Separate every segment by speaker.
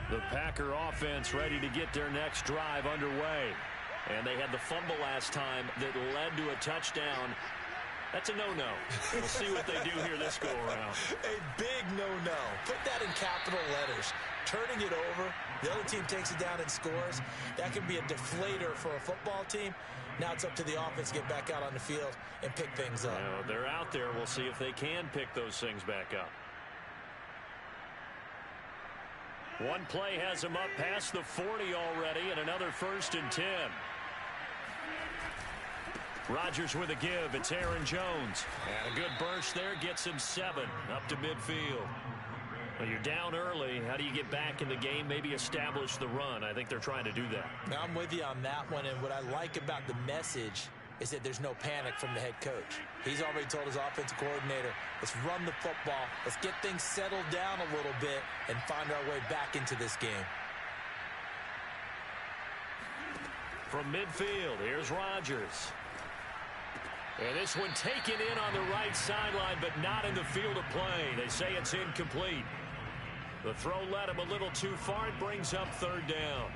Speaker 1: The Packer offense ready to get their next drive underway. And they had the fumble last time that led to a touchdown. That's a no-no. We'll see what they do here this go-around.
Speaker 2: A big no-no. Put that in capital letters. Turning it over, the other team takes it down and scores. That can be a deflator for a football team. Now it's up to the offense to get back out on the field and pick things up.
Speaker 1: Well, they're out there. We'll see if they can pick those things back up. One play has them up past the 40 already, and another 1st and 10. Rodgers with a give. It's Aaron Jones. And a good burst there gets him 7 up to midfield. Well, you're down early. How do you get back in the game? Maybe establish the run. I think they're trying to do that.
Speaker 2: Now, I'm with you on that one, and what I like about the message is that there's no panic from the head coach. He's already told his offensive coordinator, let's run the football, let's get things settled down a little bit and find our way back into this game.
Speaker 1: From midfield, here's Rodgers. And this one taken in on the right sideline, but not in the field of play. They say it's incomplete. The throw led him a little too far. It brings up 3rd down.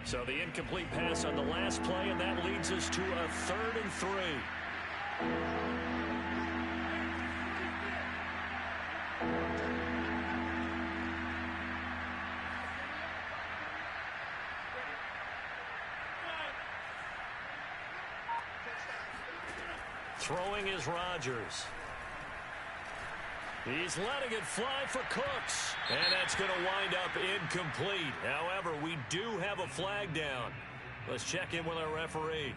Speaker 1: So the incomplete pass on the last play, and that leads us to a 3rd and 3. Throwing is Rodgers. He's letting it fly for Cooks. And that's going to wind up incomplete. However, we do have a flag down. Let's check in with our referee.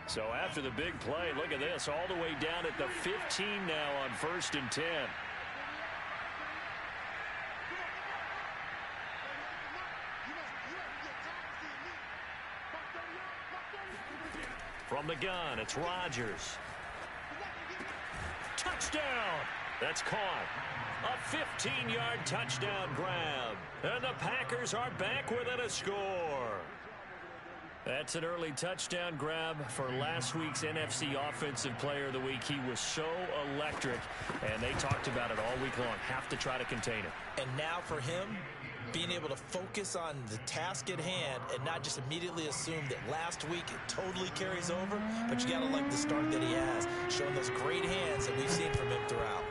Speaker 1: So after the big play, look at this, all the way down at the 15 now on 1st and 10. From the gun, it's Rodgers. Touchdown! That's caught. A 15-yard touchdown grab. And the Packers are back within a score. That's an early touchdown grab for last week's NFC Offensive Player of the Week. He was so electric, and they talked about it all week long. Have to try to contain it.
Speaker 2: And now for him, being able to focus on the task at hand and not just immediately assume that last week it totally carries over, but you got to like the start that he has, showing those great hands that we've seen from him throughout.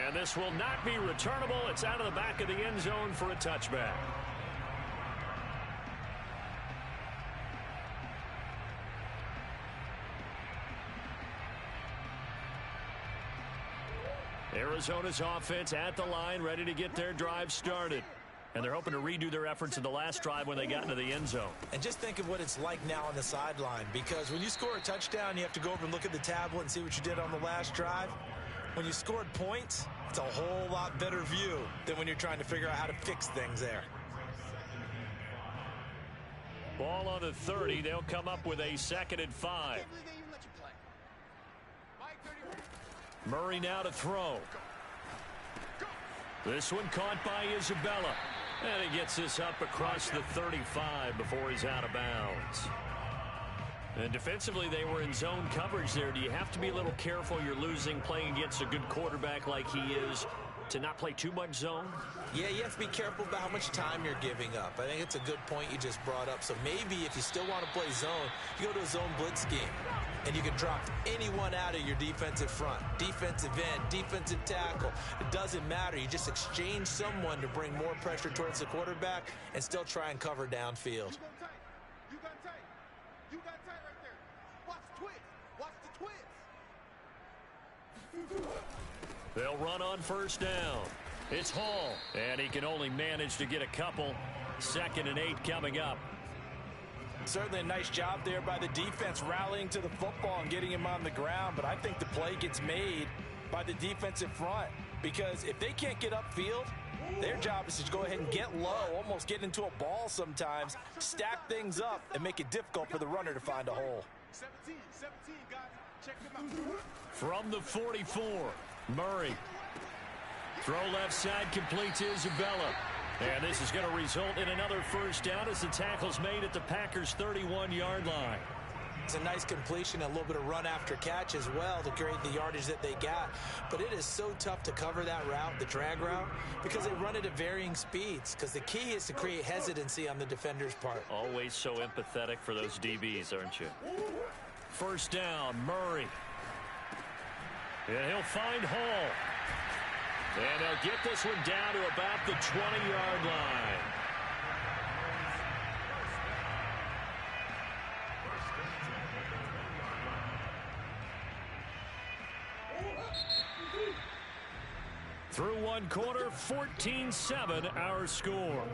Speaker 1: And this will not be returnable. It's out of the back of the end zone for a touchback. Arizona's offense at the line, ready to get their drive started. And they're hoping to redo their efforts in the last drive when they got into the end zone.
Speaker 2: And just think of what it's like now on the sideline, because when you score a touchdown, you have to go over and look at the tablet and see what you did on the last drive. When you scored points, it's a whole lot better view than when you're trying to figure out how to fix things there.
Speaker 1: Ball on the 30. They'll come up with a 2nd and 5. Murray now to throw. This one caught by Isabella. And he gets this up across the 35 before he's out of bounds. And defensively, they were in zone coverage there. Do you have to be a little careful? You're losing, playing against a good quarterback like he is, to not play too much zone?
Speaker 2: Yeah, you have to be careful about how much time you're giving up. I think it's a good point you just brought up. So maybe if you still want to play zone, you go to a zone blitz scheme, and you can drop anyone out of your defensive front, defensive end, defensive tackle. It doesn't matter. You just exchange someone to bring more pressure towards the quarterback and still try and cover downfield.
Speaker 1: They'll run on 1st down. It's Hall, and he can only manage to get a couple. 2nd and 8 coming up.
Speaker 2: Certainly a nice job there by the defense rallying to the football and getting him on the ground, but I think the play gets made by the defensive front because if they can't get upfield, their job is to go ahead and get low, almost get into a ball sometimes, stack things up, and make it difficult for the runner to find a hole.
Speaker 3: 17, guys. Check them out.
Speaker 1: From the 44, Murray. Throw left side, completes Isabella. And this is going to result in another first down as the tackle's made at the Packers' 31-yard line.
Speaker 2: It's a nice completion, a little bit of run after catch as well to create the yardage that they got. But it is so tough to cover that route, the drag route, because they run it at varying speeds. Because the key is to create hesitancy on the defender's part.
Speaker 1: Always so empathetic for those DBs, aren't you? First down, Murray. And he'll find Hall. And they'll get this one down to about the 20-yard line. Through one quarter, 14-7 our score.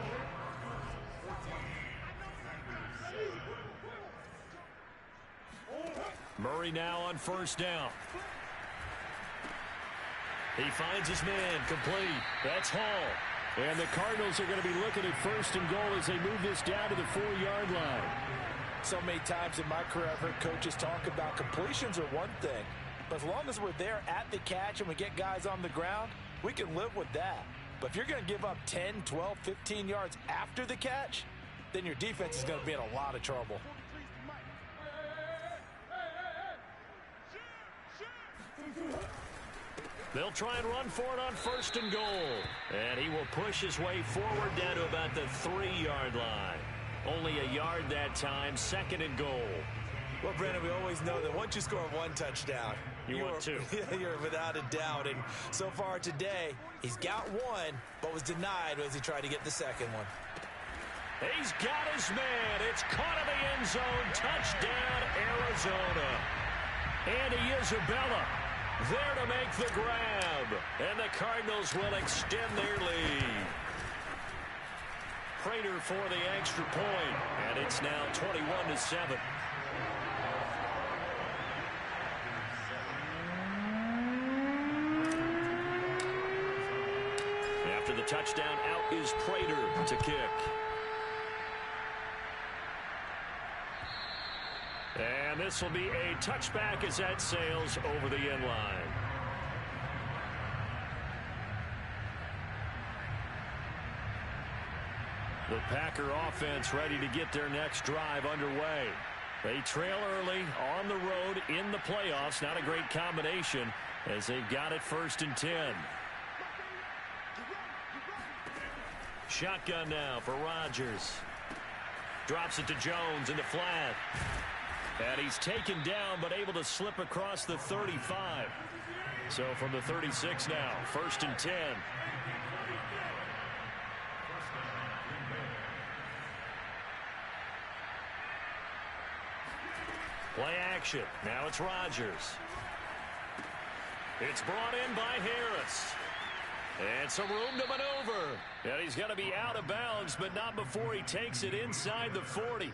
Speaker 1: Murray now on first down. He finds his man, complete. That's Hall. And the Cardinals are going to be looking at first and goal as they move this down to the 4-yard line.
Speaker 2: So many times in my career, I've heard coaches talk about completions are one thing. But as long as we're there at the catch and we get guys on the ground, we can live with that. But if you're going to give up 10, 12, 15 yards after the catch, then your defense is going to be in a lot of trouble.
Speaker 1: They'll try and run for it on first and goal. And he will push his way forward down to about the 3-yard line. Only a yard that time, second and goal.
Speaker 2: Well, Brandon, we always know that once you score one touchdown,
Speaker 1: you want two.
Speaker 2: You're without a doubt. And so far today, he's got one, but was denied as he tried to get the second one.
Speaker 1: He's got his man. It's caught in the end zone. Touchdown, Arizona. Andy Isabella there to make the grab. And the Cardinals will extend their lead. Prater for the extra point. And it's now 21-7. After the touchdown, out is Prater to kick. And this will be a touchback as that sails over the end line. The Packer offense ready to get their next drive underway. They trail early on the road in the playoffs. Not a great combination as they've got it first and 10. Shotgun now for Rodgers. Drops it to Jones into flat. And he's taken down but able to slip across the 35. So from the 36 now, first and 10. Play action. Now it's Rodgers. It's brought in by Harris. And some room to maneuver. And he's going to be out of bounds, but not before he takes it inside the 40.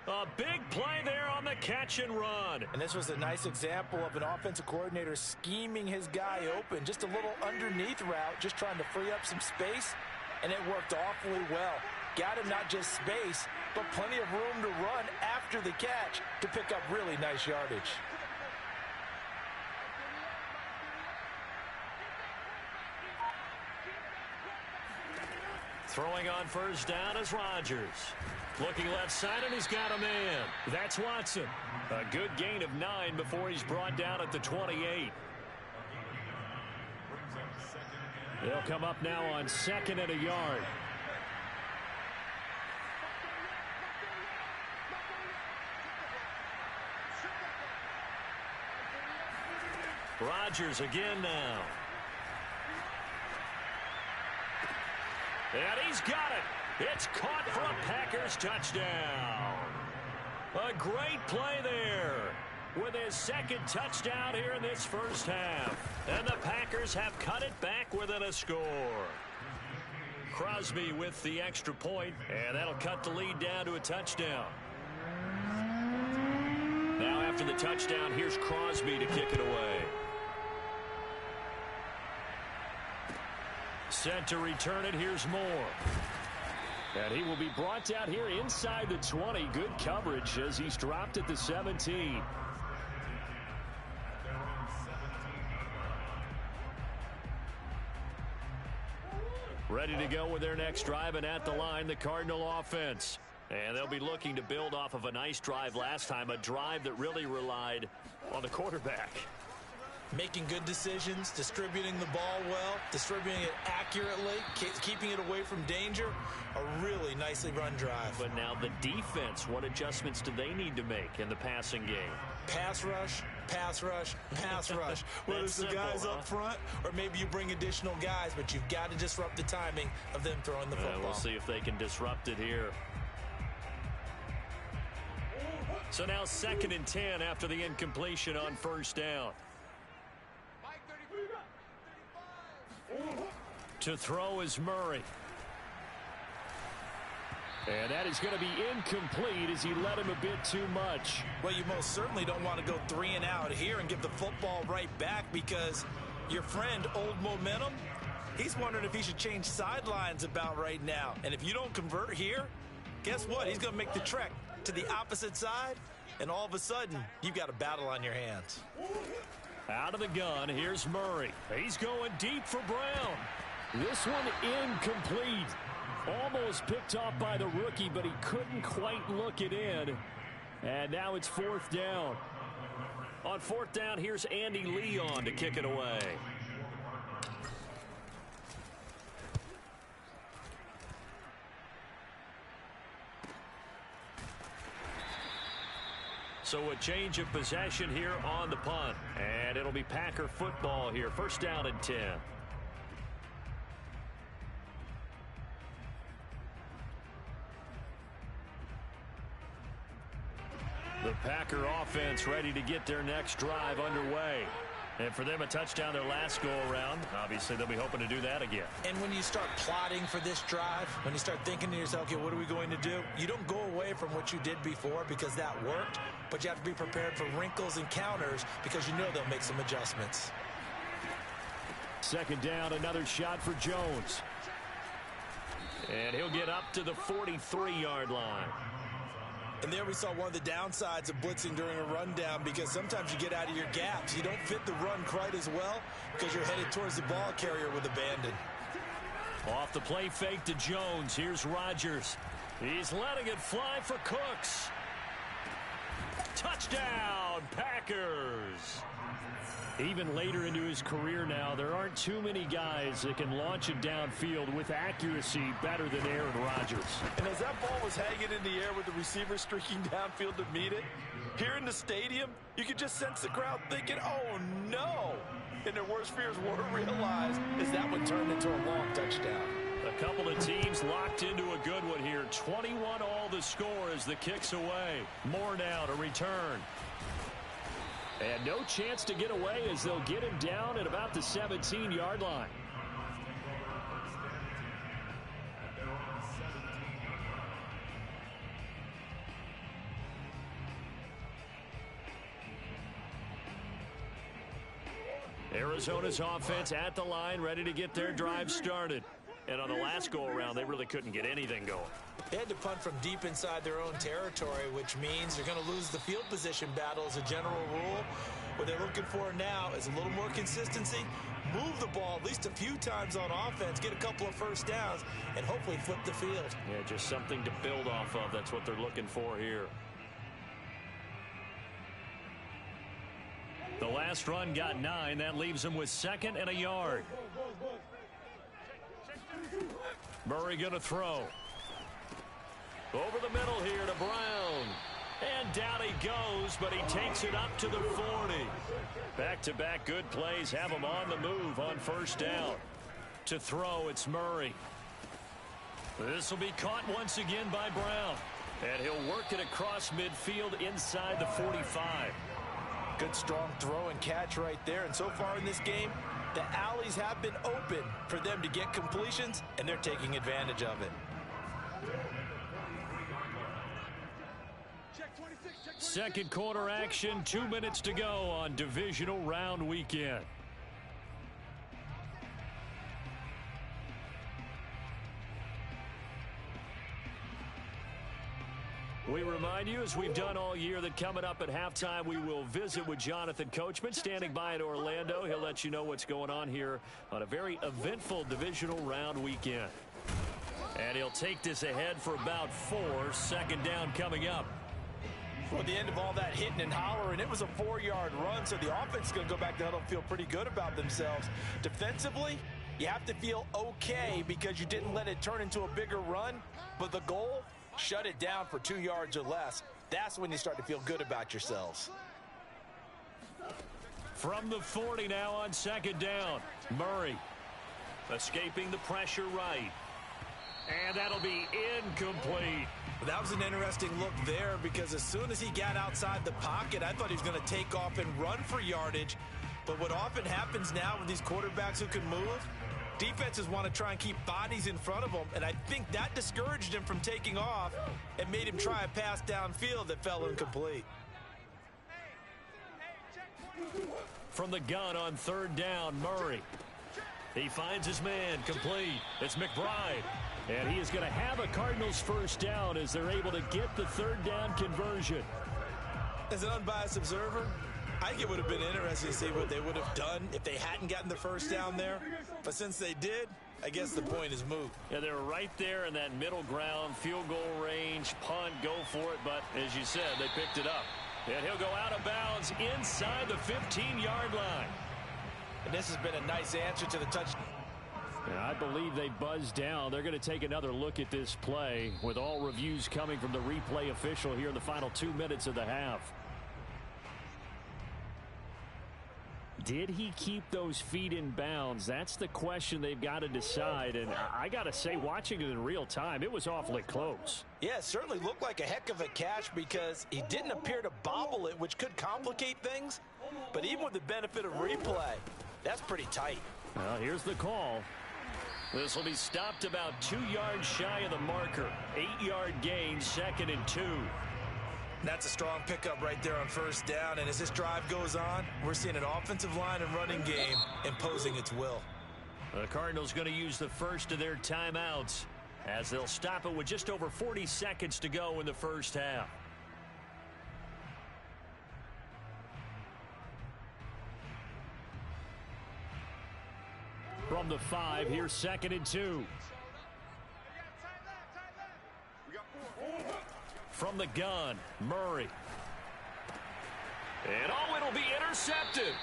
Speaker 1: A big play there on the catch and run.
Speaker 2: And this was a nice example of an offensive coordinator scheming his guy open. Just a little underneath route, just trying to free up some space. And it worked awfully well. Got him not just space, but plenty of room to run after the catch to pick up really nice yardage.
Speaker 1: Throwing on first down is Rodgers. Looking left side, and he's got a man. That's Watson. A good gain of 9 before he's brought down at the 28. They'll come up now on 2nd and a yard. Rodgers again now. And he's got it. It's caught for a Packers touchdown. A great play there with his second touchdown here in this first half. And the Packers have cut it back within a score. Crosby with the extra point, and that'll cut the lead down to a touchdown. the touchdown. Here's Crosby to kick it away. Set to return it. Here's Moore. And he will be brought out here inside the 20. Good coverage as he's dropped at the 17. Ready to go with their next drive, and at the line, the Cardinal offense. And they'll be looking to build off of a nice drive last time, a drive that really relied on the quarterback.
Speaker 2: Making good decisions, distributing the ball well, distributing it accurately, keeping it away from danger. A really nicely run drive.
Speaker 1: But now the defense, what adjustments do they need to make in the passing game?
Speaker 2: Pass rush, pass rush, pass rush. Whether it's the guys up front or maybe you bring additional guys, but you've got to disrupt the timing of them throwing the football.
Speaker 1: We'll see if they can disrupt it here. So now 2nd and 10 after the incompletion on first down. To throw is Murray. And that is going to be incomplete as he led him a bit too much.
Speaker 2: Well, you most certainly don't want to go 3 and out here and give the football right back, because your friend, Old Momentum, he's wondering if he should change sidelines about right now. And if you don't convert here, guess what? He's going to make the trek to the opposite side, and all of a sudden, you've got a battle on your hands.
Speaker 1: Out of the gun, here's Murray. He's going deep for Brown. This one incomplete. Almost picked off by the rookie, but he couldn't quite look it in. And now it's 4th down. On 4th down, here's Andy Leon to kick it away. So a change of possession here on the punt. And it'll be Packer football here. 1st down and 10. The Packer offense ready to get their next drive underway. And for them, a touchdown their last go-around. Obviously, they'll be hoping to do that again.
Speaker 2: And when you start plotting for this drive, when you start thinking to yourself, okay, what are we going to do? You don't go away from what you did before because that worked, but you have to be prepared for wrinkles and counters because you know they'll make some adjustments.
Speaker 1: 2nd down, another shot for Jones. And he'll get up to the 43-yard line.
Speaker 2: And there we saw one of the downsides of blitzing during a rundown, because sometimes you get out of your gaps. You don't fit the run quite as well because you're headed towards the ball carrier with abandon.
Speaker 1: Off the play fake to Jones. Here's Rodgers. He's letting it fly for Cooks. Touchdown, Packers. Even later into his career now, there aren't too many guys that can launch it downfield with accuracy better than Aaron Rodgers.
Speaker 2: And as that ball was hanging in the air with the receiver streaking downfield to meet it, here in the stadium, you could just sense the crowd thinking, oh no! And their worst fears were realized as that one turned into a long touchdown.
Speaker 1: A couple of teams locked into a good one here. 21 all the score as the kick's away. More now to return. And no chance to get away as they'll get him down at about the 17-yard line. Arizona's offense at the line, ready to get their drive started. And on the last go-around, they really couldn't get anything going.
Speaker 2: They had to punt from deep inside their own territory, which means they're going to lose the field position battle as a general rule. What they're looking for now is a little more consistency, move the ball at least a few times on offense, get a couple of first downs, and hopefully flip the field.
Speaker 1: Yeah, just something to build off of. That's what they're looking for here. The last run got 9. That leaves them with 2nd and a yard. Murray going to throw. Over the middle here to Brown. And down he goes, but he takes it up to the 40. Back-to-back good plays have him on the move on 1st down. To throw, it's Murray. This will be caught once again by Brown. And he'll work it across midfield inside the 45.
Speaker 2: Good strong throw and catch right there. And so far in this game, the alleys have been open for them to get completions, and they're taking advantage of it.
Speaker 1: Second quarter action, 2 minutes to go on divisional round weekend. We remind you, as we've done all year, that coming up at halftime, we will visit with Jonathan Coachman, standing by in Orlando. He'll let you know what's going on here on a very eventful divisional round weekend. And he'll take this ahead for about 4. Second down coming up.
Speaker 2: Well, at the end of all that hitting and hollering, it was a 4-yard run, so the offense is going to go back to huddle and feel pretty good about themselves. Defensively, you have to feel okay because you didn't let it turn into a bigger run, but the goal, shut it down for 2 yards or less. That's when you start to feel good about yourselves.
Speaker 1: From the 40 now on second down, Murray escaping the pressure right. And that'll be incomplete.
Speaker 2: That was an interesting look there because as soon as he got outside the pocket, I thought he was going to take off and run for yardage. But what often happens now with these quarterbacks who can move, defenses want to try and keep bodies in front of them, and I think that discouraged him from taking off and made him try a pass downfield that fell incomplete.
Speaker 1: From the gun on third down, Murray. He finds his man, complete. It's McBride. And he is going to have a Cardinals first down as they're able to get the third down conversion.
Speaker 2: As an unbiased observer, I think it would have been interesting to see what they would have done if they hadn't gotten the first down there. But since they did, I guess the point is moot.
Speaker 1: Yeah, they're right there in that middle ground, field goal range, punt, go for it. But as you said, they picked it up. And he'll go out of bounds inside the 15-yard line.
Speaker 2: And this has been a nice answer to the touchdown.
Speaker 1: I believe they buzzed down. They're going to take another look at this play with all reviews coming from the replay official here in the final 2 minutes of the half. Did he keep those feet in bounds? That's the question they've got to decide. And I got to say, watching it in real time, it was awfully close.
Speaker 2: Yeah, it certainly looked like a heck of a catch because he didn't appear to bobble it, which could complicate things. But even with the benefit of replay, that's pretty tight.
Speaker 1: Well, here's the call. This will be stopped about 2 yards shy of the marker. 8-yard gain, 2nd and 2.
Speaker 2: That's a strong pickup right there on first down. And as this drive goes on, we're seeing an offensive line and running game imposing its will.
Speaker 1: The Cardinals going to use the first of their timeouts as they'll stop it with just over 40 seconds to go in the first half. From the 5, here's 2nd and 2. From the gun, Murray. And it'll be intercepted.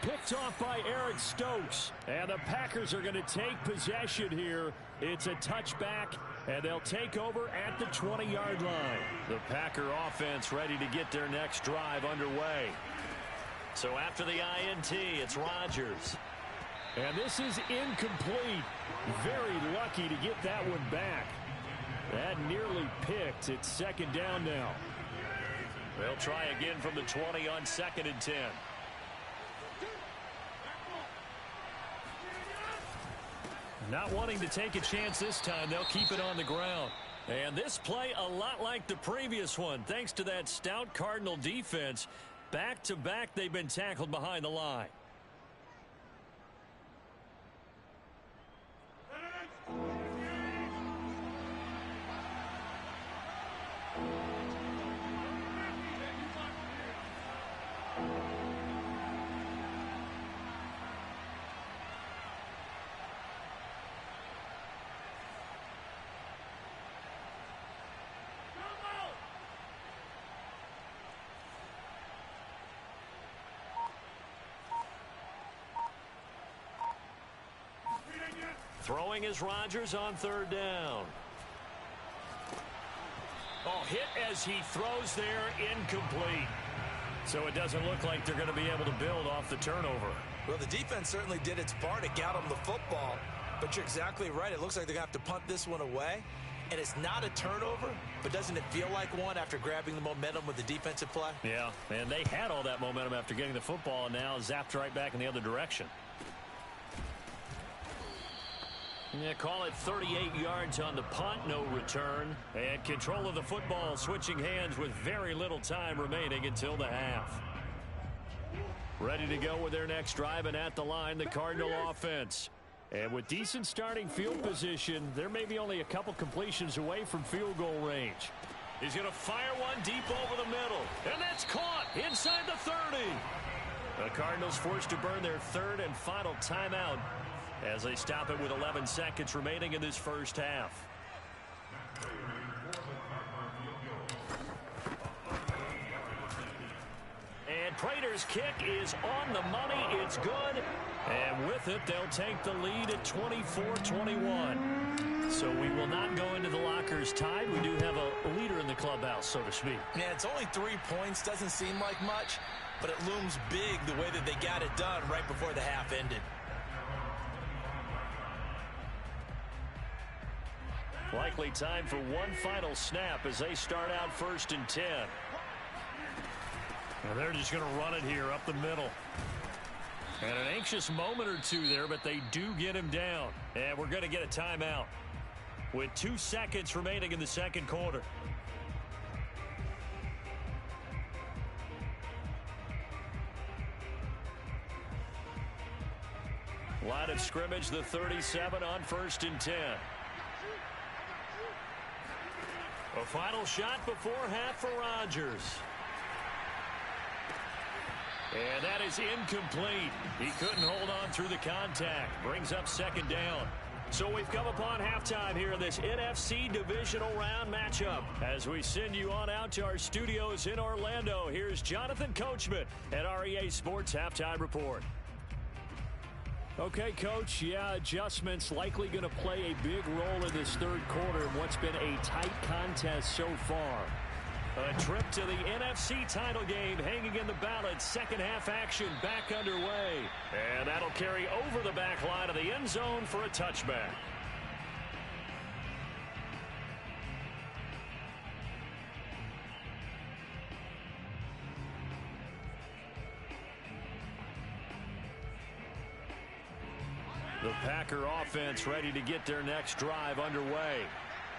Speaker 1: Picked off by Eric Stokes. And the Packers are going to take possession here. It's a touchback, and they'll take over at the 20-yard line. The Packer offense ready to get their next drive underway. So after the INT, it's Rodgers. And this is incomplete. Very lucky to get that one back. That nearly picked. It's 2nd down now. They'll try again from the 20 on 2nd and 10. Not wanting to take a chance this time, they'll keep it on the ground. And this play a lot like the previous one. Thanks to that stout Cardinal defense, back-to-back they've been tackled behind the line. Throwing is Rodgers on 3rd down. Oh, hit as he throws there, incomplete. So it doesn't look like they're going to be able to build off the turnover.
Speaker 2: Well, the defense certainly did its part. It got them the football. But you're exactly right. It looks like they're going to have to punt this one away. And it's not a turnover, but doesn't it feel like one after grabbing the momentum with the defensive play?
Speaker 1: Yeah, and they had all that momentum after getting the football and now zapped right back in the other direction. Yeah, call it 38 yards on the punt, no return. And control of the football switching hands with very little time remaining until the half. Ready to go with their next drive, and at the line, the Cardinal offense. And with decent starting field position, they're maybe only a couple completions away from field goal range. He's going to fire one deep over the middle. And that's caught inside the 30. The Cardinals forced to burn their third and final timeout as they stop it with 11 seconds remaining in this first half. And Prater's kick is on the money. It's good. And with it, they'll take the lead at 24-21. So we will not go into the lockers tied. We do have a leader in the clubhouse, so to speak.
Speaker 2: Yeah, it's only 3 points. Doesn't seem like much, but it looms big the way that they got it done right before the half ended.
Speaker 1: Likely time for one final snap as they start out 1st and 10. And they're just going to run it here up the middle. And an anxious moment or two there, but they do get him down. And we're going to get a timeout with 2 seconds remaining in the second quarter. Line of scrimmage, the 37 on 1st and 10. A final shot before half for Rodgers. And that is incomplete. He couldn't hold on through the contact. Brings up 2nd down. So we've come upon halftime here in this NFC divisional round matchup. As we send you on out to our studios in Orlando, here's Jonathan Coachman at REA Sports Halftime Report. Okay, Coach, yeah, adjustments likely going to play a big role in this third quarter in what's been a tight contest so far. A trip to the NFC title game hanging in the balance. Second half action back underway. And that'll carry over the back line of the end zone for a touchback. The Packer offense ready to get their next drive underway.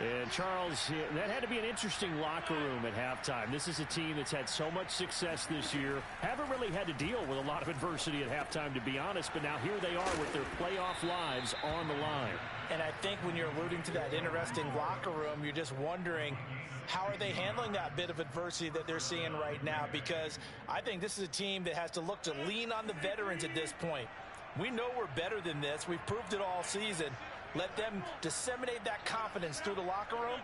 Speaker 1: And, Charles, that had to be an interesting locker room at halftime. This is a team that's had so much success this year. Haven't really had to deal with a lot of adversity at halftime, to be honest. But now here they are with their playoff lives on the line.
Speaker 4: And I think when you're alluding to that interesting locker room, you're just wondering, how are they handling that bit of adversity that they're seeing right now? Because I think this is a team that has to look to lean on the veterans at this point. We know we're better than this. We've proved it all season. Let them disseminate that confidence through the locker room.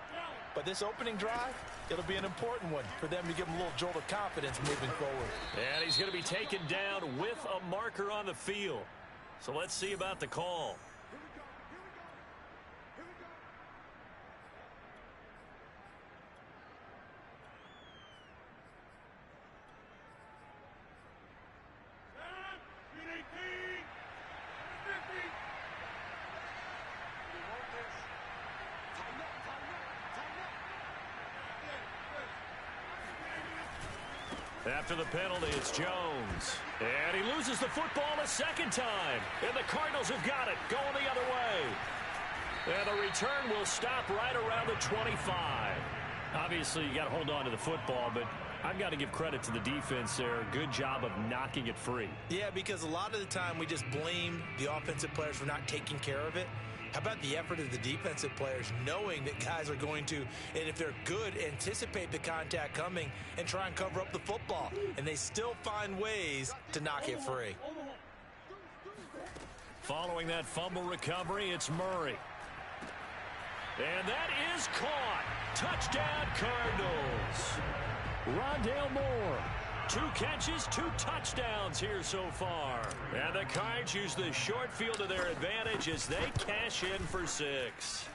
Speaker 4: But this opening drive, it'll be an important one for them to give them a little jolt of confidence moving forward.
Speaker 1: And he's going to be taken down with a marker on the field. So let's see about the call. After the penalty, it's Jones. And he loses the football a second time. And the Cardinals have got it, going the other way. And the return will stop right around the 25. Obviously, you got to hold on to the football, but I've got to give credit to the defense there. Good job of knocking it free.
Speaker 2: Yeah, because a lot of the time we just blame the offensive players for not taking care of it. How about the effort of the defensive players knowing that guys are going to, and if they're good, anticipate the contact coming and try and cover up the football. And they still find ways to knock it free.
Speaker 1: Following that fumble recovery, it's Murray. And that is caught. Touchdown, Cardinals. Rondale Moore. 2 catches, 2 touchdowns here so far. And the Cards use the short field to their advantage as they cash in for 6.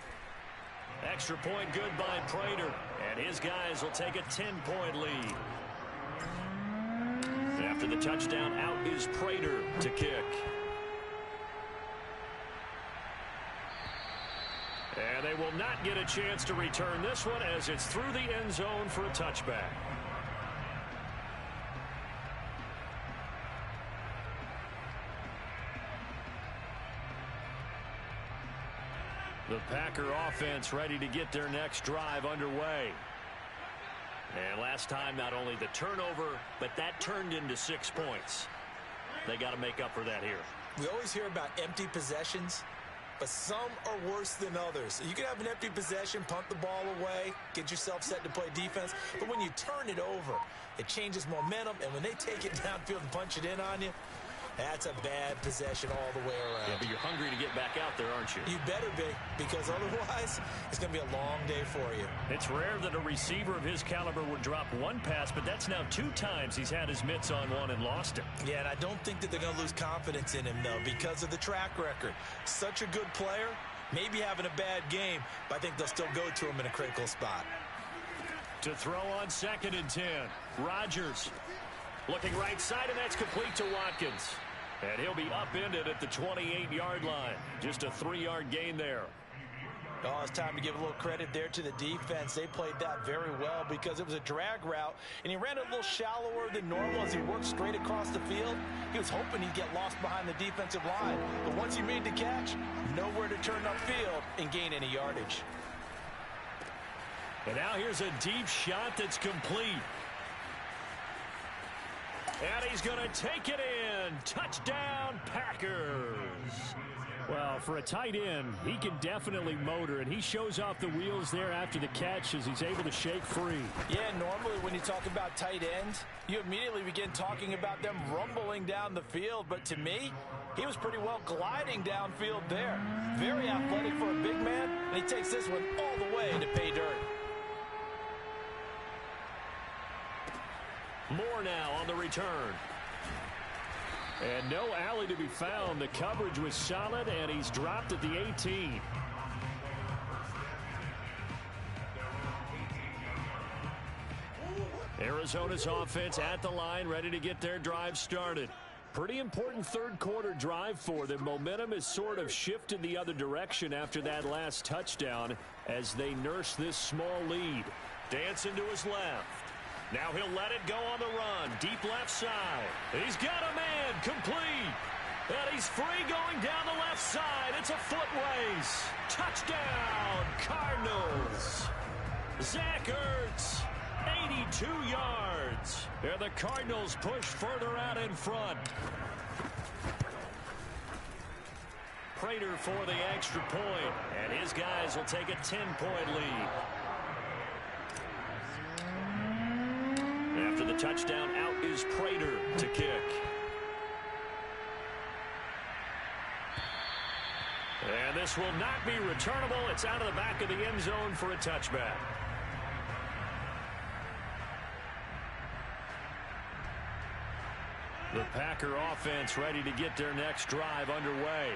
Speaker 1: Extra point good by Prater. And his guys will take a 10-point lead. After the touchdown, out is Prater to kick. And they will not get a chance to return this one as it's through the end zone for a touchback. The Packer offense ready to get their next drive underway. And last time, not only the turnover, but that turned into 6 points. They got to make up for that here.
Speaker 2: We always hear about empty possessions, but some are worse than others. You can have an empty possession, punt the ball away, get yourself set to play defense, but when you turn it over, it changes momentum, and when they take it downfield and punch it in on you, that's a bad possession all the way around.
Speaker 1: Yeah, but you're hungry to get back out there, aren't you?
Speaker 2: You better be, because otherwise, it's going to be a long day for you.
Speaker 1: It's rare that a receiver of his caliber would drop one pass, but that's now 2 times he's had his mitts on one and lost it.
Speaker 2: Yeah, and I don't think that they're going to lose confidence in him, though, because of the track record. Such a good player, maybe having a bad game, but I think they'll still go to him in a critical spot.
Speaker 1: To throw on 2nd and 10, Rodgers. Looking right side, and that's complete to Watkins. And he'll be upended at the 28-yard line. Just a 3-yard gain there.
Speaker 4: Oh, it's time to give a little credit there to the defense. They played that very well because it was a drag route, and he ran it a little shallower than normal as he worked straight across the field. He was hoping he'd get lost behind the defensive line, but once he made the catch, nowhere to turn upfield and gain any yardage.
Speaker 1: And now here's a deep shot that's complete. And he's going to take it in. Touchdown, Packers. Well, for a tight end, he can definitely motor, and he shows off the wheels there after the catch as he's able to shake free.
Speaker 4: Yeah, normally when you talk about tight ends, you immediately begin talking about them rumbling down the field. But to me, he was pretty well gliding downfield there. Very athletic for a big man, and he takes this one all the way to pay dirt.
Speaker 1: More now on the return. And no alley to be found. The coverage was solid, and he's dropped at the 18. Arizona's offense at the line, ready to get their drive started. Pretty important third quarter drive for them. Momentum has sort of shifted the other direction after that last touchdown as they nurse this small lead. Dancing to his left. Now he'll let it go on the run. Deep left side. He's got a man. Complete. And he's free going down the left side. It's a foot race. Touchdown, Cardinals. Zach Ertz, 82 yards. And the Cardinals push further out in front. Prater for the extra point. And his guys will take a 10-point lead. After the touchdown, out is Prater to kick. And this will not be returnable. It's out of the back of the end zone for a touchback. The Packer offense ready to get their next drive underway.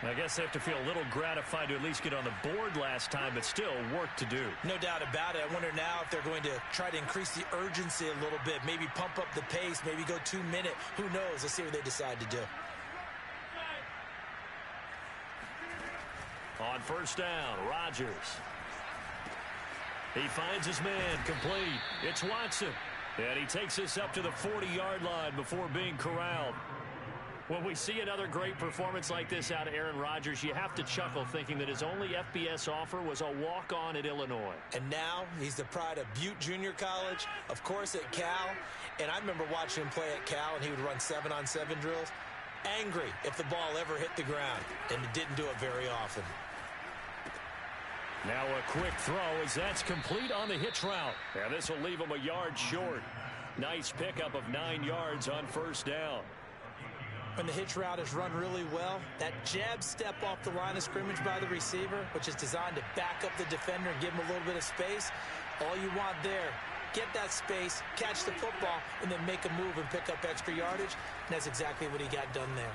Speaker 1: I guess they have to feel a little gratified to at least get on the board last time, but still work to do.
Speaker 2: No doubt about it. I wonder now if they're going to try to increase the urgency a little bit, maybe pump up the pace, maybe go 2-minute. Who knows? Let's see what they decide to do.
Speaker 1: On first down, Rodgers. He finds his man, complete. It's Watson. And he takes this up to the 40-yard line before being corralled. When we see another great performance like this out of Aaron Rodgers, you have to chuckle thinking that his only FBS offer was a walk-on at Illinois.
Speaker 2: And now he's the pride of Butte Junior College, of course at Cal. And I remember watching him play at Cal, and he would run 7-on-7 drills. Angry if the ball ever hit the ground, and it didn't do it very often.
Speaker 1: Now a quick throw as that's complete on the hitch route. And this will leave him a yard short. Nice pickup of 9 yards on first down.
Speaker 2: When the hitch route is run really well, that jab step off the line of scrimmage by the receiver, which is designed to back up the defender and give him a little bit of space, all you want there, get that space, catch the football, and then make a move and pick up extra yardage. And that's exactly what he got done there.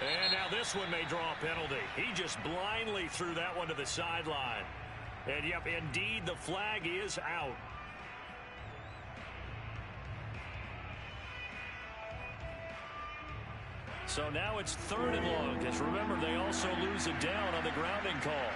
Speaker 1: And now this one may draw a penalty. He just blindly threw that one to the sideline. And yep, indeed, the flag is out. So now it's 3rd and long, because remember, they also lose it down on the grounding call.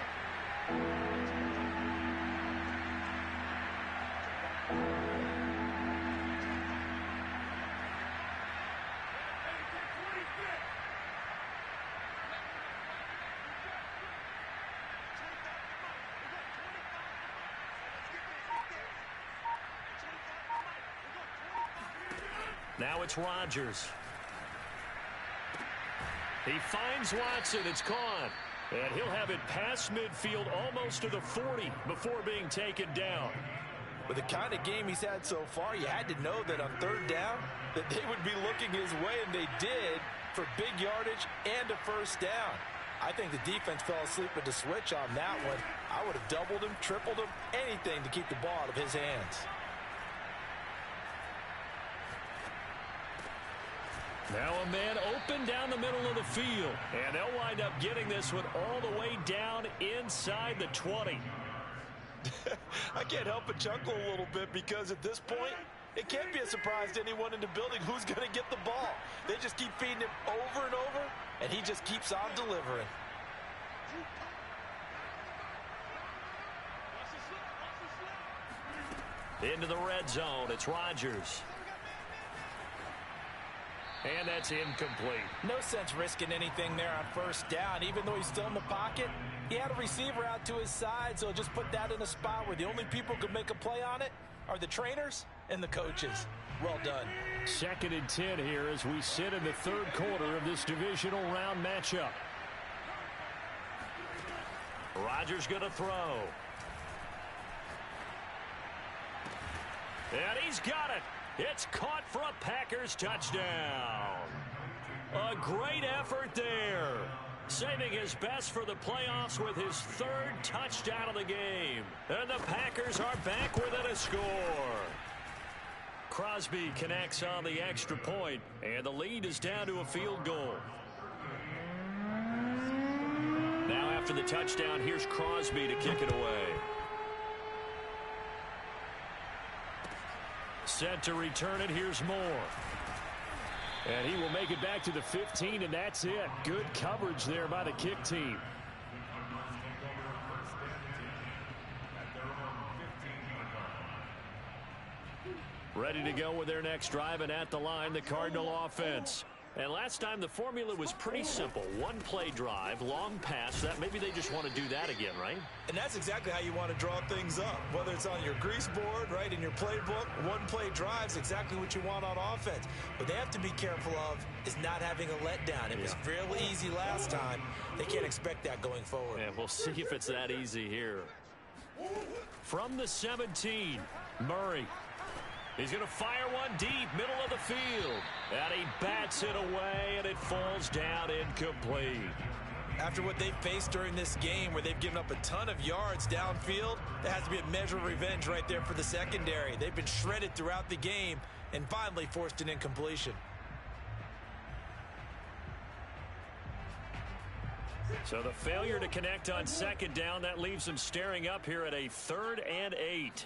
Speaker 1: Now it's Rodgers. He finds Watson. It's caught. And he'll have it past midfield almost to the 40 before being taken down.
Speaker 4: With the kind of game he's had so far, you had to know that on third down that they would be looking his way, and they did, for big yardage and a first down. I think the defense fell asleep at the switch on that one. I would have doubled him, tripled him, anything to keep the ball out of his hands.
Speaker 1: Now a man open down the middle of the field. And they'll wind up getting this one all the way down inside the 20.
Speaker 4: I can't help but chuckle a little bit because at this point, it can't be a surprise to anyone in the building who's going to get the ball. They just keep feeding him over and over, and he just keeps on delivering.
Speaker 1: Into the red zone, it's Rodgers. And that's incomplete.
Speaker 4: No sense risking anything there on first down. Even though he's still in the pocket, he had a receiver out to his side, so just put that in a spot where the only people who could make a play on it are the trainers and the coaches. Well done.
Speaker 1: 2nd and 10 here as we sit in the third quarter of this divisional round matchup. Rodgers going to throw. And he's got it. It's caught for a Packers touchdown. A great effort there. Saving his best for the playoffs with his 3rd touchdown of the game. And the Packers are back within a score. Crosby connects on the extra point, and the lead is down to a field goal. Now after the touchdown, here's Crosby to kick it away. Set to return it. Here's Moore. And he will make it back to the 15, and that's it. Good coverage there by the kick team. Ready to go with their next drive, and at the line, the Cardinal offense. And last time, the formula was pretty simple. One play drive, long pass. That maybe they just want to do that again, right?
Speaker 2: And that's exactly how you want to draw things up. Whether it's on your grease board, right, in your playbook, one play drive is exactly what you want on offense. What they have to be careful of is not having a letdown. It was real easy last time. They can't expect that going forward.
Speaker 1: And we'll see if it's that easy here. From the 17, Murray. He's going to fire one deep, middle of the field. And he bats it away, and it falls down incomplete.
Speaker 2: After what they've faced during this game, where they've given up a ton of yards downfield, there has to be a measure of revenge right there for the secondary. They've been shredded throughout the game and finally forced an incompletion.
Speaker 1: So the failure to connect on 2nd down, that leaves him staring up here at a 3rd and 8.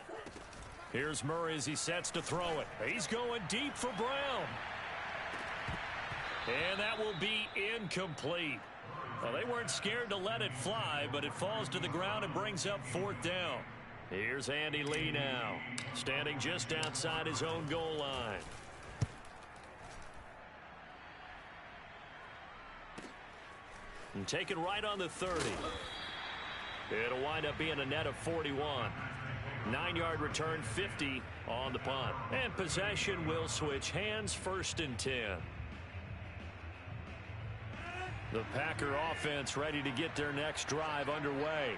Speaker 1: Here's Murray as he sets to throw it. He's going deep for Brown. And that will be incomplete. Well, they weren't scared to let it fly, but it falls to the ground and brings up 4th down. Here's Andy Lee now, standing just outside his own goal line. And take it right on the 30. It'll wind up being a net of 41. 9-yard return, 50 on the punt. And possession will switch hands, 1st and 10. The Packer offense ready to get their next drive underway.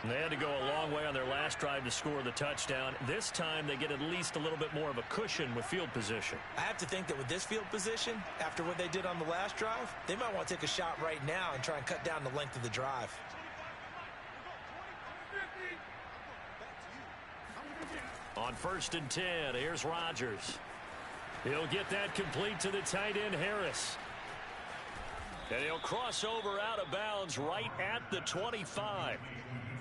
Speaker 1: And they had to go a long way on their last drive to score the touchdown. This time they get at least a little bit more of a cushion with field position.
Speaker 2: I have to think that with this field position, after what they did on the last drive, they might want to take a shot right now and try and cut down the length of the drive.
Speaker 1: On 1st and 10, here's Rodgers. He'll get that complete to the tight end, Harris. And he'll cross over out of bounds right at the 25.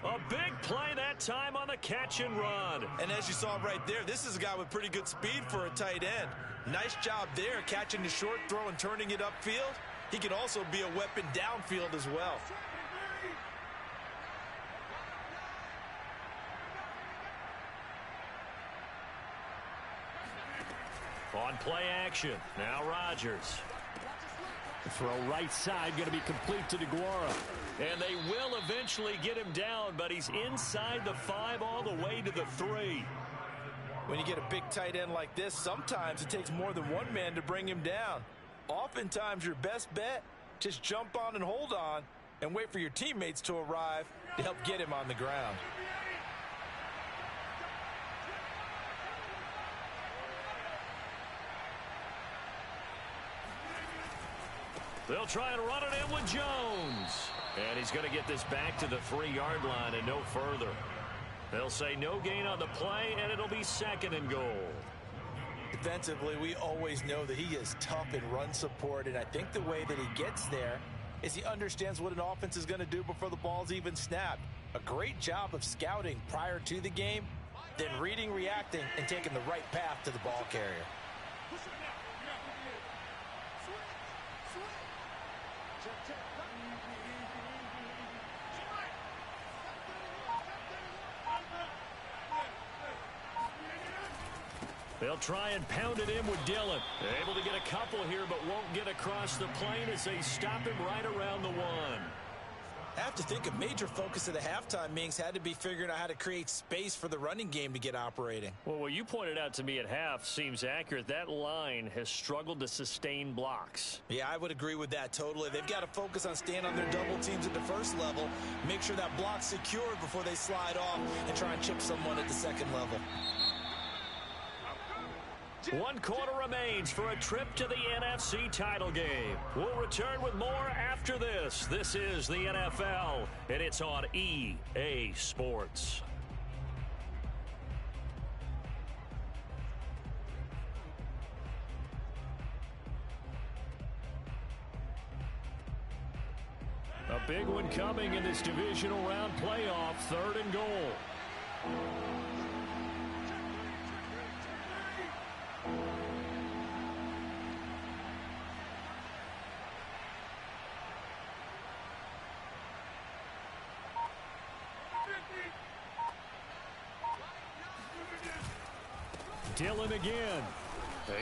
Speaker 1: A big play that time on the catch and run.
Speaker 2: And as you saw right there, this is a guy with pretty good speed for a tight end. Nice job there, catching the short throw and turning it upfield. He can also be a weapon downfield as well.
Speaker 1: On play action, now Rodgers. The throw right side going to be complete to DeGuara. And they will eventually get him down, but he's inside the 5 all the way to the 3.
Speaker 4: When you get a big tight end like this, sometimes it takes more than one man to bring him down. Oftentimes, your best bet, just jump on and hold on and wait for your teammates to arrive to help get him on the ground.
Speaker 1: They'll try and run it in with Jones. And he's going to get this back to the 3-yard line and no further. They'll say no gain on the play, and it'll be 2nd and goal.
Speaker 4: Defensively, we always know that he is tough in run support, and I think the way that he gets there is he understands what an offense is going to do before the ball's even snapped. A great job of scouting prior to the game, then reading, reacting, and taking the right path to the ball carrier.
Speaker 1: They'll try and pound it in with Dillon. Able to get a couple here, but won't get across the plane as they stop him right around the 1.
Speaker 2: I have to think a major focus of the halftime meetings had to be figuring out how to create space for the running game to get operating.
Speaker 1: Well, what you pointed out to me at half seems accurate. That line has struggled to sustain blocks.
Speaker 2: Yeah, I would agree with that totally. They've got to focus on staying on their double teams at the first level, make sure that block's secured before they slide off and try and chip someone at the second level.
Speaker 1: 1 quarter remains for a trip to the NFC title game. We'll return with more after this. This is the NFL, and it's on EA Sports. A big one coming in this divisional round playoff, 3rd and goal. Dillon again.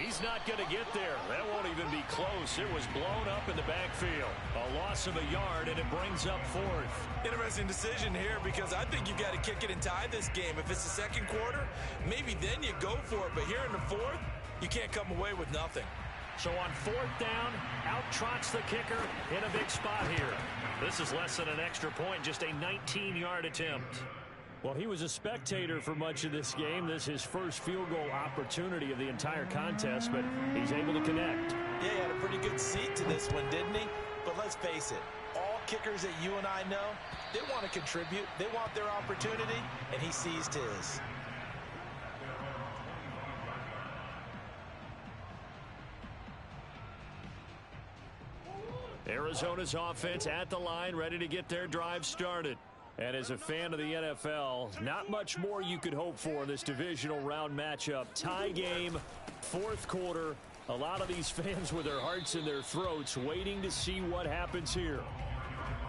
Speaker 1: He's not going to get there. That won't even be close. It was blown up in the backfield. A loss of a yard, and it brings up 4th.
Speaker 2: Interesting decision here because I think you've got to kick it and tie this game. If it's the second quarter, maybe then you go for it. But here in the 4th, you can't come away with nothing.
Speaker 1: So on 4th down, out trots the kicker in a big spot here. This is less than an extra point, just a 19-yard attempt. Well, he was a spectator for much of this game. This is his first field goal opportunity of the entire contest, but he's able to connect.
Speaker 4: Yeah, he had a pretty good seat to this one, didn't he? But let's face it, all kickers that you and I know, they want to contribute. They want their opportunity, and he seized his.
Speaker 1: Arizona's offense at the line, ready to get their drive started. And as a fan of the NFL, not much more you could hope for in this divisional round matchup. Tie game, 4th quarter. A lot of these fans with their hearts in their throats waiting to see what happens here.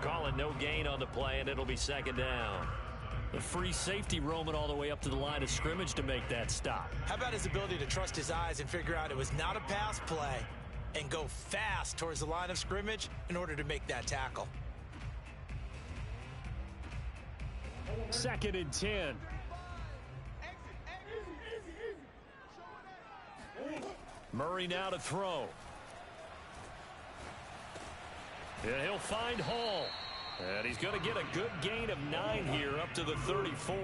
Speaker 1: Calling no gain on the play, and it'll be 2nd down. The free safety roaming all the way up to the line of scrimmage to make that stop.
Speaker 2: How about his ability to trust his eyes and figure out it was not a pass play and go fast towards the line of scrimmage in order to make that tackle?
Speaker 1: 2nd and 10. Murray now to throw. And he'll find Hall. And he's going to get a good gain of 9 here up to the 34.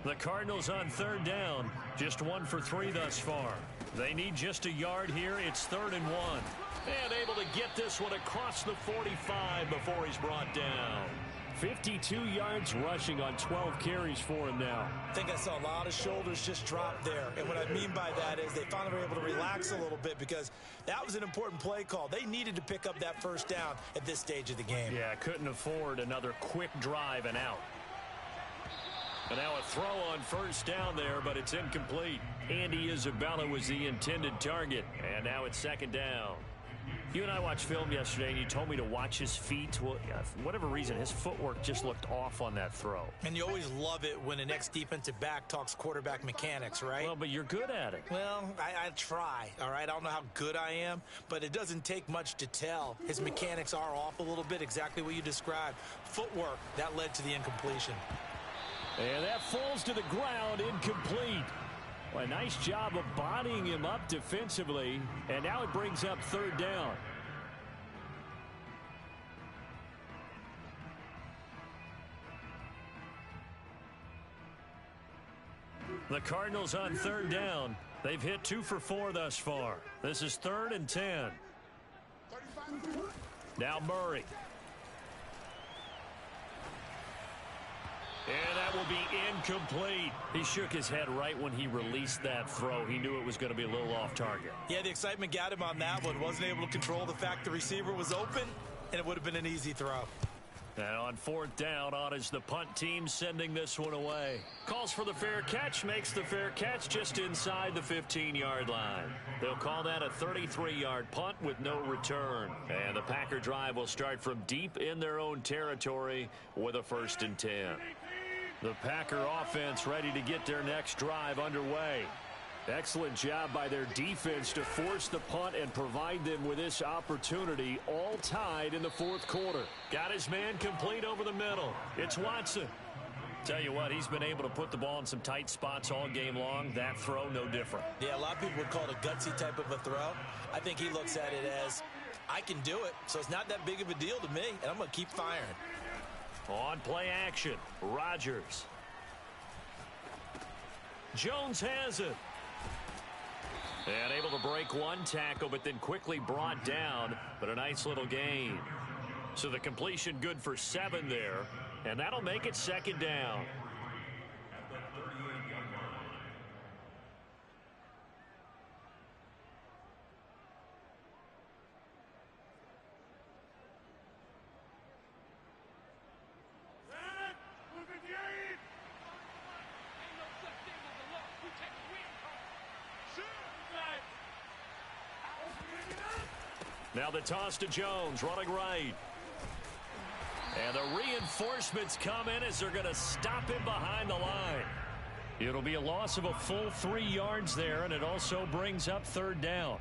Speaker 1: The Cardinals on 3rd down. Just 1 for 3 thus far. They need just a yard here. It's 3rd and 1. And able to get this one across the 45 before he's brought down. 52 yards rushing on 12 carries for him now.
Speaker 2: I think I saw a lot of shoulders just drop there. And what I mean by that is they finally were able to relax a little bit because that was an important play call. They needed to pick up that 1st down at this stage of the game.
Speaker 1: Yeah, couldn't afford another quick drive and out. And now a throw on 1st down there, but it's incomplete. Andy Isabella was the intended target. And now it's 2nd down. You and I watched film yesterday, and you told me to watch his feet. Well, yeah, for whatever reason, his footwork just looked off on that throw.
Speaker 2: And you always love it when an ex-defensive back talks quarterback mechanics, right?
Speaker 1: Well, but you're good at it.
Speaker 2: Well, I try, all right? I don't know how good I am, but it doesn't take much to tell. His mechanics are off a little bit, exactly what you described. Footwork, that led to the incompletion.
Speaker 1: And that falls to the ground, incomplete. Well, a nice job of bodying him up defensively, and now it brings up third down. The Cardinals on third down. They've hit 2 for 4 thus far. This is 3rd and 10. Now Murray. And that will be incomplete. He shook his head right when he released that throw. He knew it was going to be a little off target.
Speaker 2: Yeah, the excitement got him on that one. Wasn't able to control the fact the receiver was open, and it would have been an easy throw.
Speaker 1: And on 4th down, on is the punt team sending this one away. Calls for the fair catch, makes the fair catch just inside the 15-yard line. They'll call that a 33-yard punt with no return. And the Packer drive will start from deep in their own territory with a 1st and 10. The Packer offense ready to get their next drive underway. Excellent job by their defense to force the punt and provide them with this opportunity, all tied in the 4th quarter. Got his man complete over the middle. It's Watson. Tell you what, he's been able to put the ball in some tight spots all game long. That throw, no different.
Speaker 2: Yeah, a lot of people would call it a gutsy type of a throw. I think he looks at it as, I can do it, so it's not that big of a deal to me, and I'm going to keep firing.
Speaker 1: On play action, Rodgers. Jones has it. And able to break one tackle, but then quickly brought down. But a nice little gain. So the completion good for 7 there. And that'll make it 2nd down. Now the toss to Jones, running right. And the reinforcements come in as they're going to stop him behind the line. It'll be a loss of a full 3 yards there, and it also brings up 3rd down.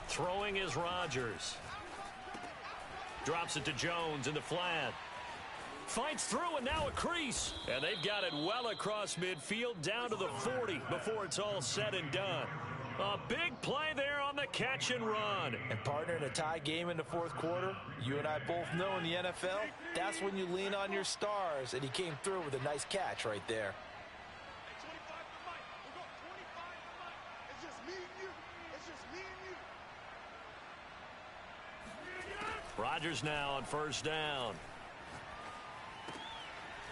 Speaker 1: Throwing is Rodgers. Drops it to Jones in the flat. Fights through and now a crease. And they've got it well across midfield down to the 40 before it's all said and done. A big play there on the catch and run.
Speaker 4: And partner, in a tie game in the 4th quarter, you and I both know in the NFL, that's when you lean on your stars. And he came through with a nice catch right there.
Speaker 1: Rodgers now on 1st down.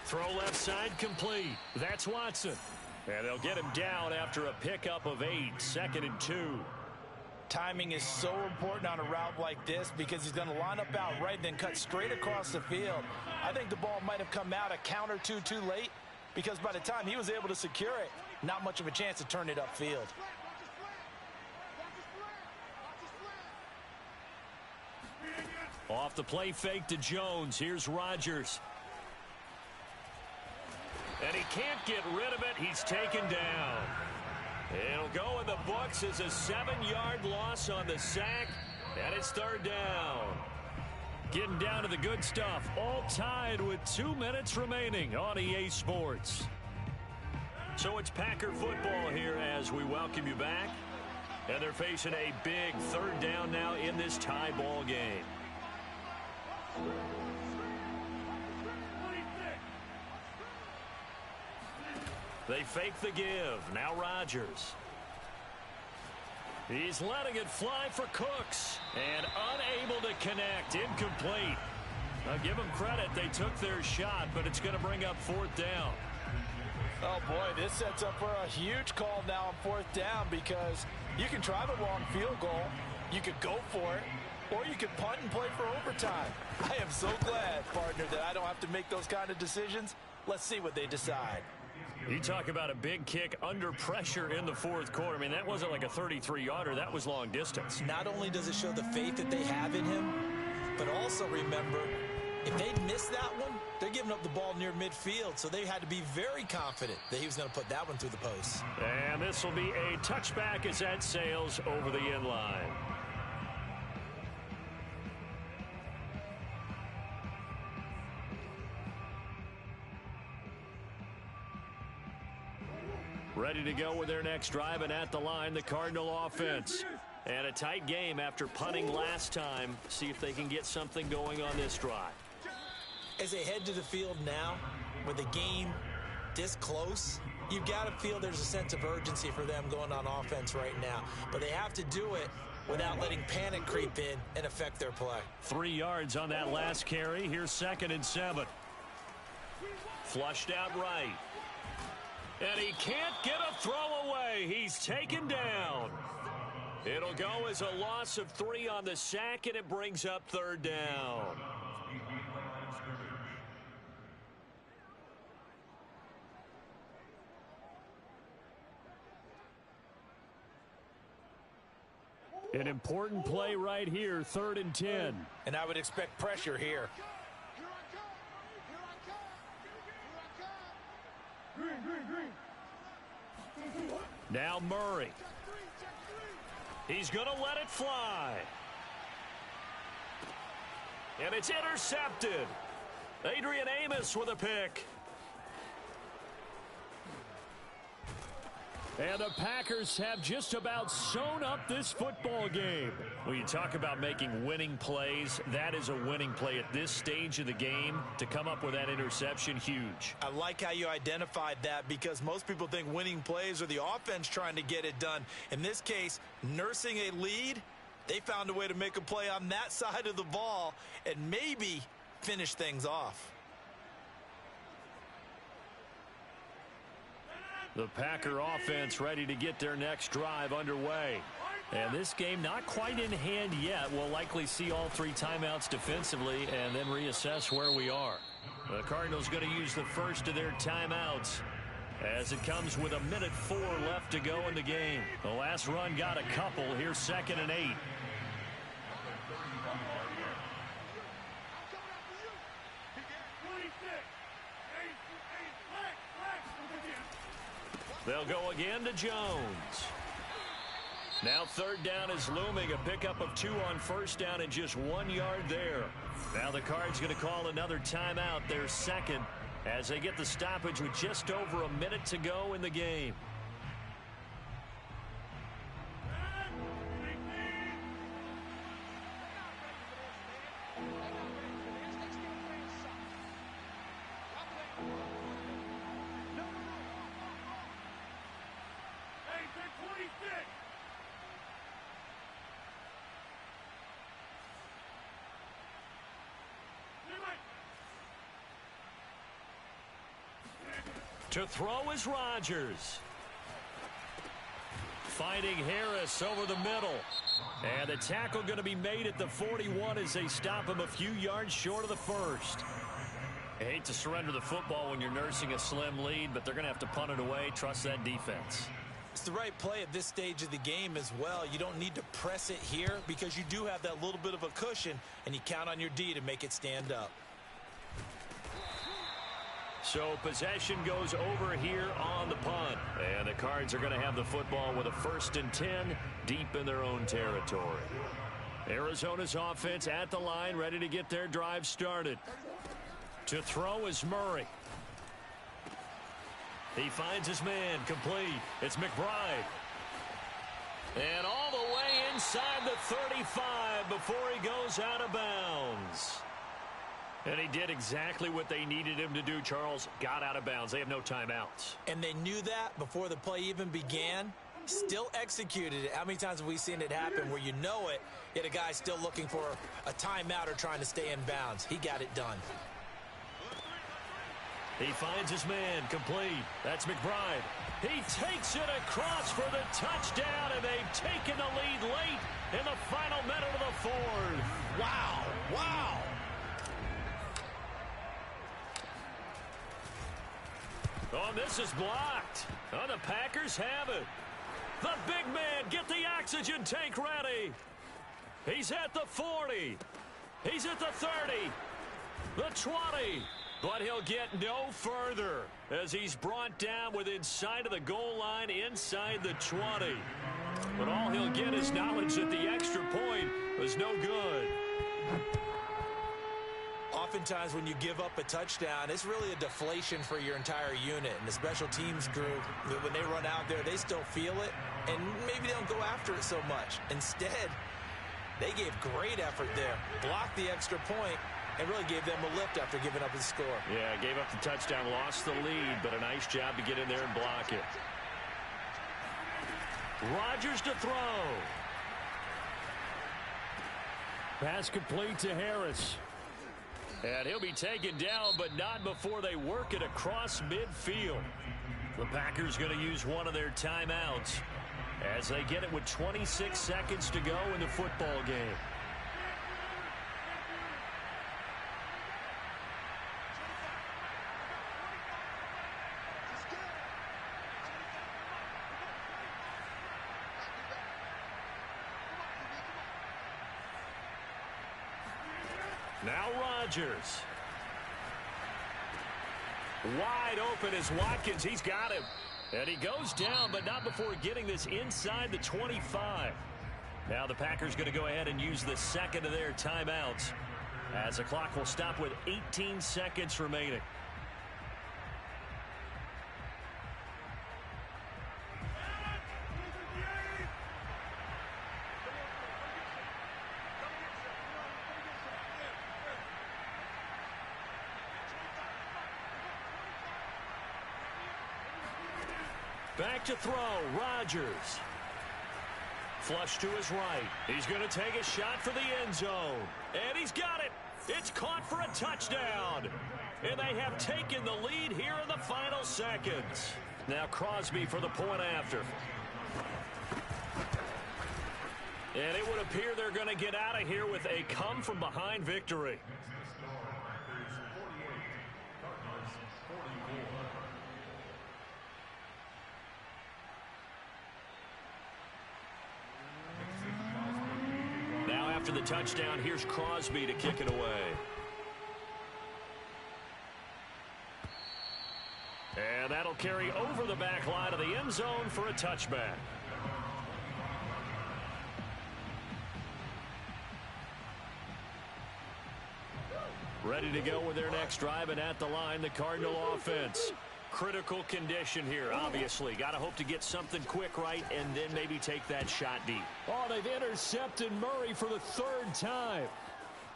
Speaker 1: Throw left side complete. That's Watson. And they'll get him down after a pickup of 8, 2nd and 2.
Speaker 4: Timing is so important on a route like this because he's going to line up out right, then cut straight across the field. I think the ball might have come out a count or two too late because by the time he was able to secure it, not much of a chance to turn it upfield.
Speaker 1: Off the play fake to Jones. Here's Rodgers. And he can't get rid of it. He's taken down. It'll go in the books as a 7-yard loss on the sack. And it's 3rd down. Getting down to the good stuff. All tied with 2 minutes remaining on EA Sports. So it's Packer football here as we welcome you back. And they're facing a big 3rd down now in this tie ball game. They fake the give. Now Rodgers. He's letting it fly for Cooks. And unable to connect. Incomplete. I'll give them credit. They took their shot, but it's going to bring up 4th down.
Speaker 4: Oh, boy, this sets up for a huge call now on 4th down because you can try the long field goal. You could go for it. Or you could punt and play for overtime. I am so glad, partner, that I don't have to make those kind of decisions. Let's see what they decide.
Speaker 1: You talk about a big kick under pressure in the 4th quarter. I mean, that wasn't like a 33-yarder. That was long distance.
Speaker 2: Not only does it show the faith that they have in him, but also remember, if they'd missed that one, They're giving up the ball near midfield, so they had to be very confident that he was going to put that one through the post.
Speaker 1: And this will be a touchback as that sails over the end line. Ready to go with their next drive, and at the line, the Cardinal offense. And a tight game after punting last time. See if they can get something going on this drive.
Speaker 2: As they head to the field now, with the game this close, you've got to feel there's a sense of urgency for them going on offense right now. But they have to do it without letting panic creep in and affect their play. 3
Speaker 1: yards on that last carry. Here's 2nd and 7. Flushed out right. And he can't get a throw away. He's taken down. It'll go as a loss of 3 on the sack, and it brings up 3rd down. An important play right here, 3rd and 10.
Speaker 4: And I would expect pressure here.
Speaker 1: Now Murray. He's going to let it fly. And it's intercepted. Adrian Amos with a pick. And the Packers have just about sewn up this football game. When you talk about making winning plays, that is a winning play at this stage of the game. To come up with that interception, huge.
Speaker 2: I like how you identified that, because most people think winning plays are the offense trying to get it done. In this case, nursing a lead, they found a way to make a play on that side of the ball and maybe finish things off.
Speaker 1: The Packer offense ready to get their next drive underway. And this game not quite in hand yet. We'll likely see all 3 timeouts defensively and then reassess where we are. The Cardinals going to use the first of their timeouts as it comes with 1:04 left to go in the game. The last run got a couple. Here's 2nd and 8. They'll go again to Jones. Now 3rd down is looming. A pickup of 2 on 1st down and just 1 yard there. Now the Cards going to call another timeout, their 2nd, as they get the stoppage with just over a minute to go in the game. To throw is Rodgers. Finding Harris over the middle. And the tackle going to be made at the 41 as they stop him a few yards short of the 1st. I hate to surrender the football when you're nursing a slim lead, but they're going to have to punt it away. Trust that defense.
Speaker 2: It's the right play at this stage of the game as well. You don't need to press it here because you do have that little bit of a cushion, and you count on your D to make it stand up.
Speaker 1: So possession goes over here on the punt. And the Cards are going to have the football with a 1st and 10 deep in their own territory. Arizona's offense at the line, ready to get their drive started. To throw is Murray. He finds his man, complete. It's McBride. And all the way inside the 35 before he goes out of bounds. And he did exactly what they needed him to do, Charles. Got out of bounds. They have no timeouts.
Speaker 2: And they knew that before the play even began. Still executed it. How many times have we seen it happen where you know it, yet a guy's still looking for a timeout or trying to stay in bounds? He got it done.
Speaker 1: He finds his man, complete. That's McBride. He takes it across for the touchdown, and they've taken the lead late in the final minute of the 4th.
Speaker 2: Wow, wow.
Speaker 1: Oh, this is blocked. Oh, the Packers have it. The big man, get the oxygen tank ready. He's at the 40. He's at the 30. The 20. But he'll get no further as he's brought down within sight of the goal line inside the 20. But all he'll get is knowledge that the extra point was no good.
Speaker 2: Oftentimes when you give up a touchdown, it's really a deflation for your entire unit. And the special teams group, when they run out there, they still feel it. And maybe they don't go after it so much. Instead, they gave great effort there. Blocked the extra point and really gave them a lift after giving up the score.
Speaker 1: Yeah, gave up the touchdown, lost the lead, but a nice job to get in there and block it. Rodgers to throw. Pass complete to Harris. And he'll be taken down, but not before they work it across midfield. The Packers going to use one of their timeouts as they get it with 26 seconds to go in the football game. Now Rodgers. Wide open is Watkins. He's got him. And he goes down, but not before getting this inside the 25. Now the Packers going to go ahead and use the second of their timeouts as the clock will stop with 18 seconds remaining. Back to throw, Rodgers. Flush to his right. He's going to take a shot for the end zone. And he's got it. It's caught for a touchdown. And they have taken the lead here in the final seconds. Now Crosby for the point after. And it would appear they're going to get out of here with a come-from-behind victory. After the touchdown, here's Crosby to kick it away. And that'll carry over the back line of the end zone for a touchback. Ready to go with their next drive, and at the line, the Cardinal offense. Critical condition here, obviously. Got to hope to get something quick right and then maybe take that shot deep. Oh, they've intercepted Murray for the third time.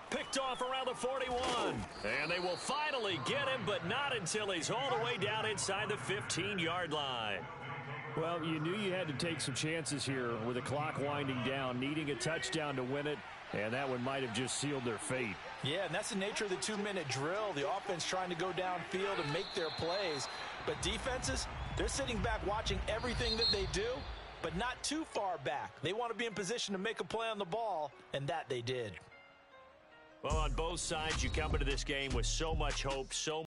Speaker 1: Picked off around the 41. And they will finally get him, but not until he's all the way down inside the 15-yard line. Well, you knew you had to take some chances here with the clock winding down, needing a touchdown to win it, and that one might have just sealed their fate.
Speaker 4: Yeah, and that's the nature of the 2-minute drill. The offense trying to go downfield and make their plays. But defenses, they're sitting back watching everything that they do, but not too far back. They want to be in position to make a play on the ball, and that they did.
Speaker 1: Well, on both sides, you come into this game with so much hope, so